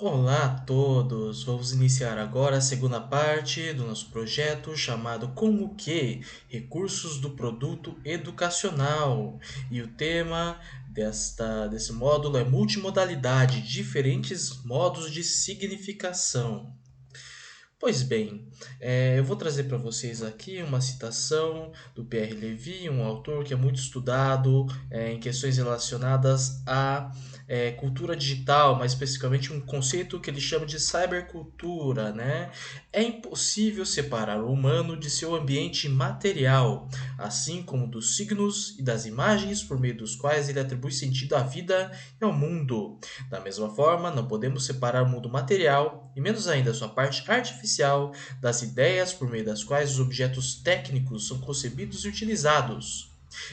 Olá a todos! Vamos iniciar agora a segunda parte do nosso projeto chamado Como que? Recursos do Produto Educacional. E o tema desse módulo é multimodalidade, diferentes modos de significação. Pois bem, eu vou trazer para vocês aqui uma citação do Pierre Levy, um autor que é muito estudado em questões relacionadas à cultura digital, mais especificamente um conceito que ele chama de cybercultura, né? É impossível separar o humano de seu ambiente material, assim como dos signos e das imagens por meio dos quais ele atribui sentido à vida e ao mundo. Da mesma forma, não podemos separar o mundo material, e menos ainda sua parte artificial, das ideias por meio das quais os objetos técnicos são concebidos e utilizados,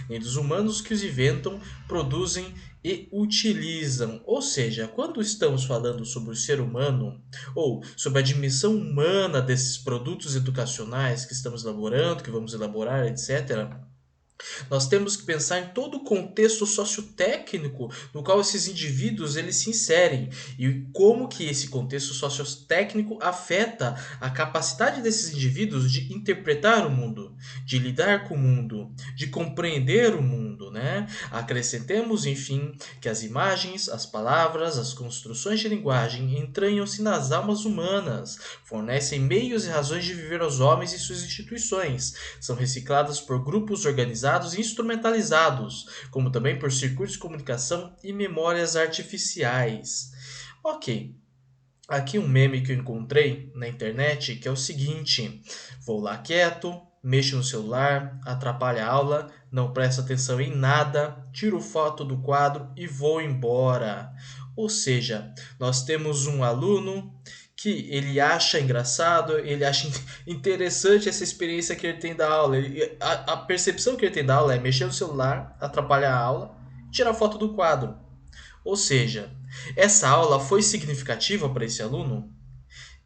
nem dos humanos que os inventam, produzem e utilizam. Ou seja, quando estamos falando sobre o ser humano, ou sobre a dimensão humana desses produtos educacionais que estamos elaborando, que vamos elaborar, etc., nós temos que pensar em todo o contexto sociotécnico no qual esses indivíduos eles se inserem e como que esse contexto sociotécnico afeta a capacidade desses indivíduos de interpretar o mundo, de lidar com o mundo, de compreender o mundo, né? Acrescentemos, enfim, que as imagens, as palavras, as construções de linguagem entranham-se nas almas humanas, fornecem meios e razões de viver aos homens e suas instituições, são recicladas por grupos organizados e instrumentalizados, como também por circuitos de comunicação e memórias artificiais. Ok, aqui um meme que eu encontrei na internet que é o seguinte: vou lá quieto, mexo no celular, atrapalha a aula, não presta atenção em nada, tiro foto do quadro e vou embora. Ou seja, nós temos um aluno que ele acha engraçado, ele acha interessante essa experiência que ele tem da aula. A percepção que ele tem da aula é mexer no celular, atrapalhar a aula, tirar foto do quadro. Ou seja, essa aula foi significativa para esse aluno?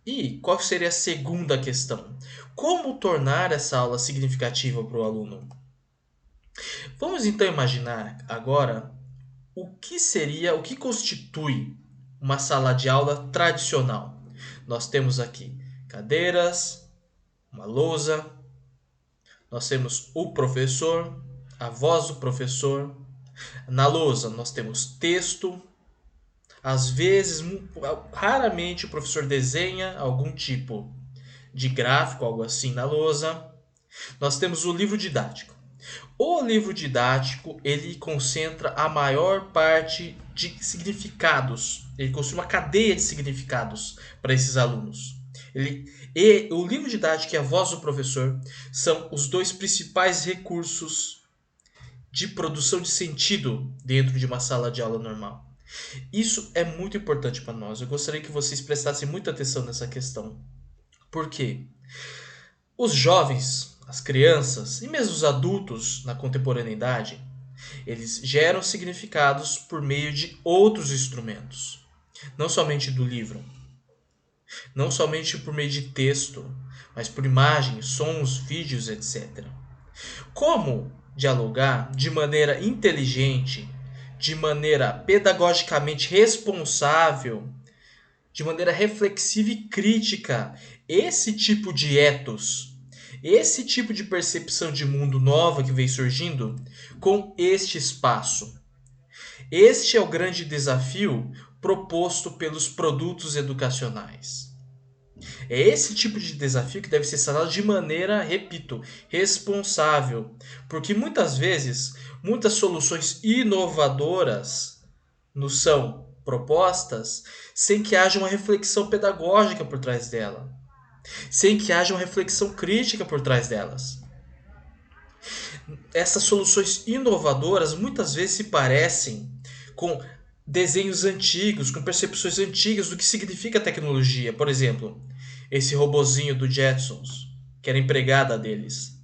E qual seria a segunda questão? Como tornar essa aula significativa para o aluno? Vamos então imaginar agora o que constitui uma sala de aula tradicional. Nós temos aqui cadeiras, uma lousa, nós temos o professor, a voz do professor. Na lousa nós temos texto. Às vezes, raramente o professor desenha algum tipo de gráfico, algo assim na lousa. Nós temos o livro didático. O livro didático, ele concentra a maior parte de significados. Ele constitui uma cadeia de significados para esses alunos. O livro didático e a voz do professor são os dois principais recursos de produção de sentido dentro de uma sala de aula normal. Isso é muito importante para nós. Eu gostaria que vocês prestassem muita atenção nessa questão. Por quê? Os jovens, as crianças e mesmo os adultos na contemporaneidade, eles geram significados por meio de outros instrumentos. Não somente do livro, não somente por meio de texto, mas por imagens, sons, vídeos, etc. Como dialogar de maneira inteligente, de maneira pedagogicamente responsável, de maneira reflexiva e crítica, esse tipo de ethos, esse tipo de percepção de mundo nova que vem surgindo com este espaço. Este é o grande desafio proposto pelos produtos educacionais. É esse tipo de desafio que deve ser sanado de maneira, repito, responsável, porque muitas vezes muitas soluções inovadoras nos são propostas sem que haja uma reflexão pedagógica por trás dela, sem que haja uma reflexão crítica por trás delas. Essas soluções inovadoras muitas vezes se parecem com desenhos antigos, com percepções antigas do que significa tecnologia. Por exemplo, esse robozinho do Jetsons, que era empregada deles.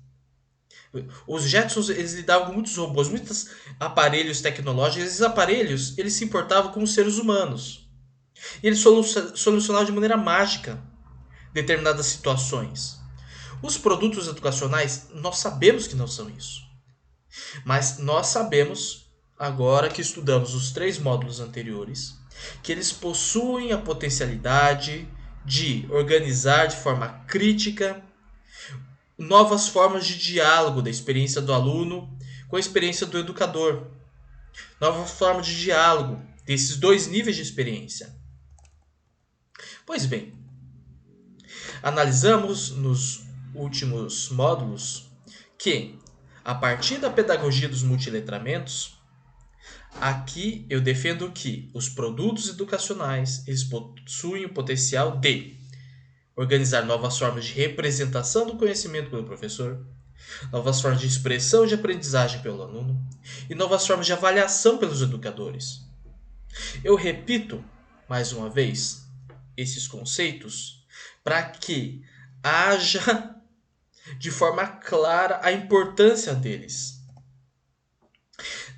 Os Jetsons eles lidavam com muitos robôs, muitos aparelhos tecnológicos. Esses aparelhos eles se importavam com os seres humanos. E eles solucionavam de maneira mágica determinadas situações. Os produtos educacionais, nós sabemos que não são isso. Mas nós sabemos, agora que estudamos os três módulos anteriores, que eles possuem a potencialidade de organizar de forma crítica novas formas de diálogo da experiência do aluno com a experiência do educador, nova forma de diálogo desses dois níveis de experiência. Pois bem, analisamos nos últimos módulos que, a partir da pedagogia dos multiletramentos, aqui eu defendo que os produtos educacionais eles possuem o potencial de organizar novas formas de representação do conhecimento pelo professor, novas formas de expressão e de aprendizagem pelo aluno e novas formas de avaliação pelos educadores. Eu repito, mais uma vez, esses conceitos para que haja de forma clara a importância deles.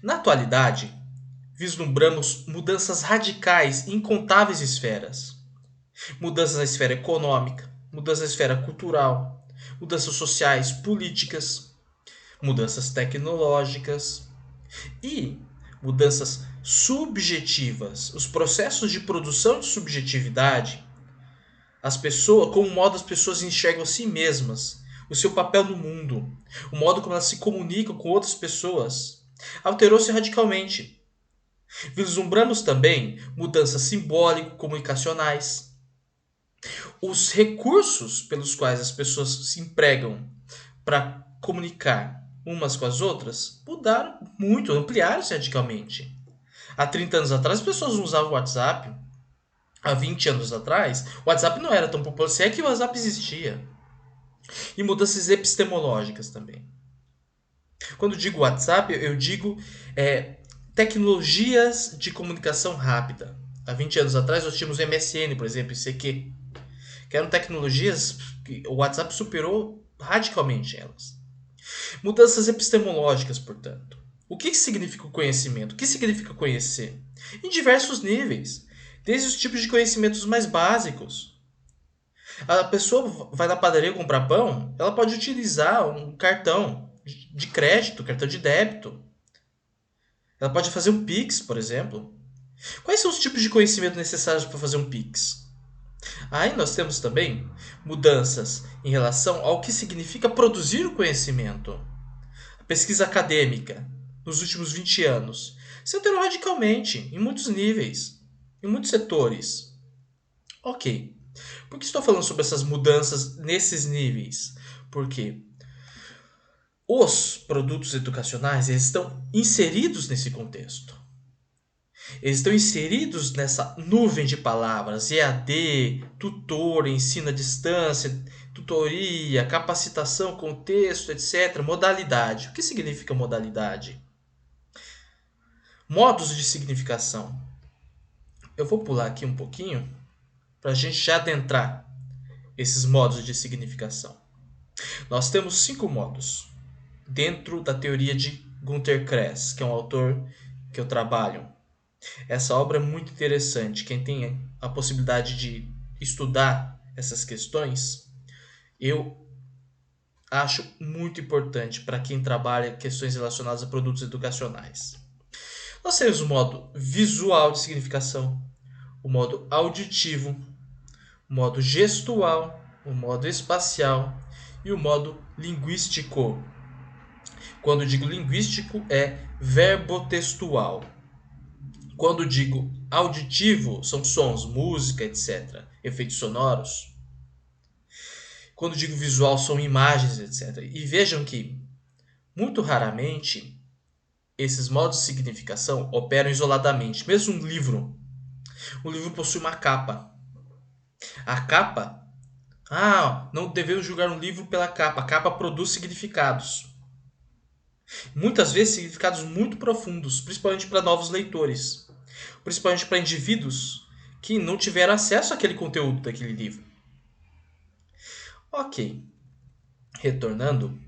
Na atualidade, vislumbramos mudanças radicais em incontáveis esferas. Mudanças na esfera econômica, mudanças na esfera cultural, mudanças sociais, políticas, mudanças tecnológicas e mudanças subjetivas. Os processos de produção de subjetividade, as pessoas, como modo as pessoas enxergam a si mesmas, o seu papel no mundo, o modo como elas se comunicam com outras pessoas, alterou-se radicalmente. Vislumbramos também mudanças simbólico-comunicacionais. Os recursos pelos quais as pessoas se empregam para comunicar umas com as outras mudaram muito, ampliaram-se radicalmente. Há 30 anos atrás as pessoas não usavam o WhatsApp. Há 20 anos atrás o WhatsApp não era tão popular, se é que o WhatsApp existia. E mudanças epistemológicas também. Quando digo WhatsApp, eu digo tecnologias de comunicação rápida. Há 20 anos atrás nós tínhamos o MSN, por exemplo, ICQ, que eram tecnologias que o WhatsApp superou radicalmente elas. Mudanças epistemológicas, portanto. O que significa o conhecimento? O que significa conhecer? Em diversos níveis. Desde os tipos de conhecimentos mais básicos. A pessoa vai na padaria comprar pão, ela pode utilizar um cartão de crédito, cartão de débito. Ela pode fazer um Pix, por exemplo. Quais são os tipos de conhecimento necessários para fazer um Pix? Aí nós temos também mudanças em relação ao que significa produzir o conhecimento. A pesquisa acadêmica, nos últimos 20 anos, se alterou radicalmente, em muitos níveis, em muitos setores. Ok. Por que estou falando sobre essas mudanças nesses níveis? Porque os produtos educacionais eles estão inseridos nesse contexto. Eles estão inseridos nessa nuvem de palavras, EAD, tutor, ensino à distância, tutoria, capacitação, contexto, etc. Modalidade. O que significa modalidade? Modos de significação. Eu vou pular aqui um pouquinho para a gente já adentrar esses modos de significação. Nós temos 5 modos dentro da teoria de Günter Kress, que é um autor que eu trabalho. Essa obra é muito interessante. Quem tem a possibilidade de estudar essas questões, eu acho muito importante para quem trabalha questões relacionadas a produtos educacionais. Nós temos o modo visual de significação, o modo auditivo, o modo gestual, o modo espacial e o modo linguístico. Quando digo linguístico, é verbotextual. Quando digo auditivo, são sons, música, etc., efeitos sonoros. Quando digo visual, são imagens, etc. E vejam que, muito raramente, esses modos de significação operam isoladamente. Mesmo um livro possui uma capa. A capa, não devemos julgar um livro pela capa. A capa produz significados. Muitas vezes significados muito profundos, principalmente para novos leitores. Principalmente para indivíduos que não tiveram acesso àquele conteúdo daquele livro. Ok. Retornando.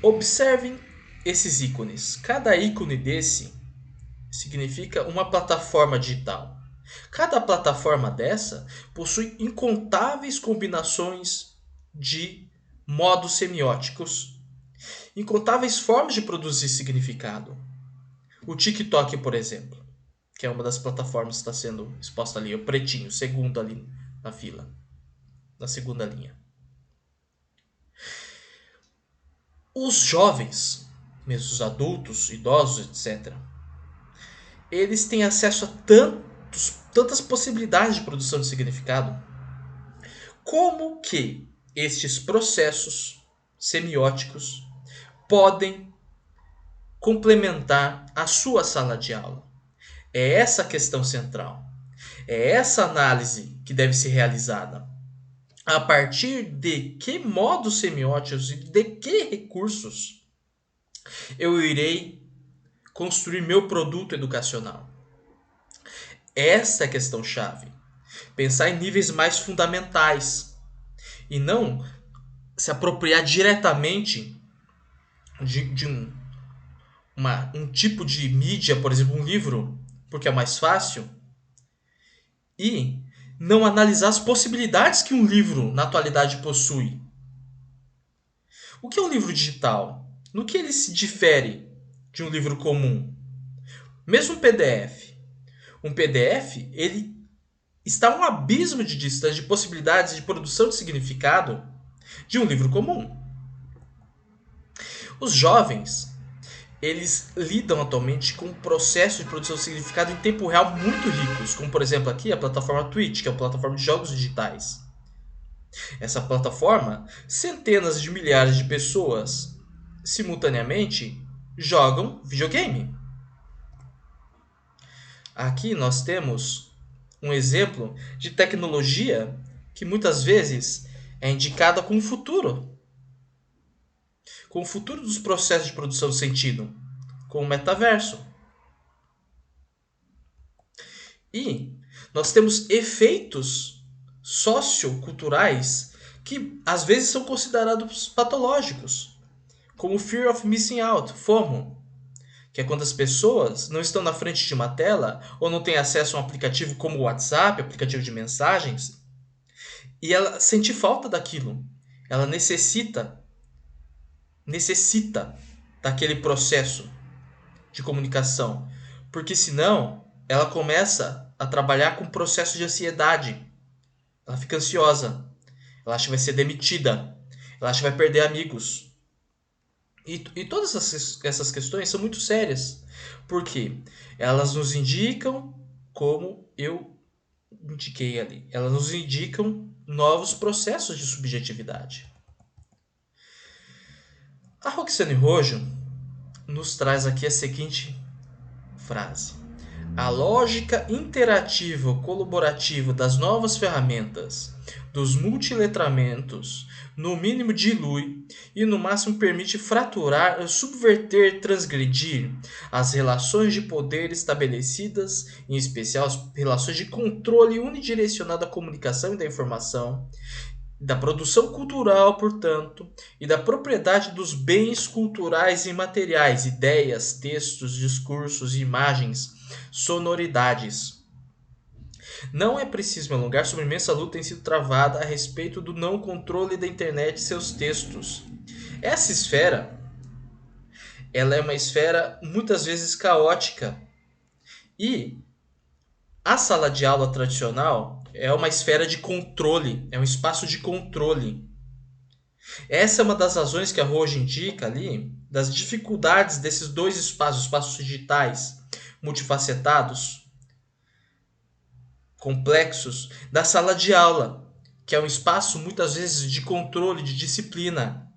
Observem esses ícones. Cada ícone desse significa uma plataforma digital. Cada plataforma dessa possui incontáveis combinações de modos semióticos, incontáveis formas de produzir significado. O TikTok, por exemplo, que é uma das plataformas que está sendo exposta ali, o pretinho, segundo ali na fila, na segunda linha. Os jovens, mesmo os adultos, idosos, etc., eles têm acesso a tantas possibilidades de produção de significado. Como que estes processos semióticos podem complementar a sua sala de aula? É essa a questão central. É essa análise que deve ser realizada. A partir de que modos semióticos e de que recursos eu irei construir meu produto educacional? Essa é a questão chave. Pensar em níveis mais fundamentais e não se apropriar diretamente de um tipo de mídia, por exemplo, um livro, porque é mais fácil, e não analisar as possibilidades que um livro na atualidade possui. O que é um livro digital? No que ele se difere de um livro comum? Mesmo um PDF. Um PDF, ele está a um abismo de distância de possibilidades de produção de significado de um livro comum. Os jovens, eles lidam atualmente com um processo de produção de significado em tempo real muito ricos, como por exemplo aqui a plataforma Twitch, que é uma plataforma de jogos digitais. Essa plataforma, centenas de milhares de pessoas simultaneamente jogam videogame. Aqui nós temos um exemplo de tecnologia que muitas vezes é indicada como futuro. Com o futuro dos processos de produção de sentido, com o metaverso. E nós temos efeitos socioculturais que às vezes são considerados patológicos, como Fear of Missing Out, FOMO, que é quando as pessoas não estão na frente de uma tela ou não têm acesso a um aplicativo como o WhatsApp, aplicativo de mensagens, e ela sente falta daquilo. Ela necessita daquele processo de comunicação, porque senão ela começa a trabalhar com processo de ansiedade. Ela fica ansiosa, ela acha que vai ser demitida, ela acha que vai perder amigos. E todas essas questões são muito sérias, porque elas nos indicam, como eu indiquei ali, elas nos indicam novos processos de subjetividade. A Roxane Rojo nos traz aqui a seguinte frase: a lógica interativa ou colaborativa das novas ferramentas, dos multiletramentos, no mínimo dilui e no máximo permite fraturar, subverter, transgredir as relações de poder estabelecidas, em especial as relações de controle unidirecional da comunicação e da informação, da produção cultural, portanto, e da propriedade dos bens culturais e materiais, ideias, textos, discursos, imagens, sonoridades. Não é preciso me alongar sobre a imensa luta que tem sido travada a respeito do não controle da internet e seus textos. Essa esfera, ela é uma esfera muitas vezes caótica. E a sala de aula tradicional é uma esfera de controle, é um espaço de controle. Essa é uma das razões que a Rojo indica ali, das dificuldades desses dois espaços digitais, multifacetados, complexos, da sala de aula, que é um espaço muitas vezes de controle, de disciplina,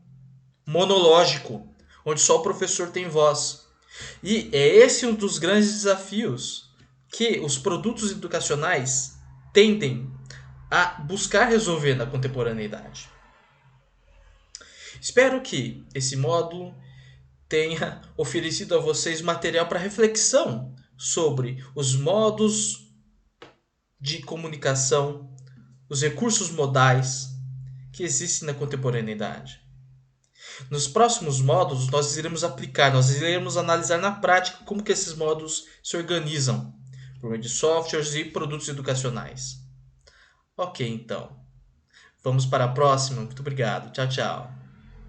monológico, onde só o professor tem voz. E é esse um dos grandes desafios que os produtos educacionais tendem a buscar resolver na contemporaneidade. Espero que esse módulo tenha oferecido a vocês material para reflexão sobre os modos de comunicação, os recursos modais que existem na contemporaneidade. Nos próximos módulos, nós iremos aplicar, nós iremos analisar na prática como que esses módulos se organizam por meio de softwares e produtos educacionais. Ok, então. Vamos para a próxima. Muito obrigado. Tchau, tchau.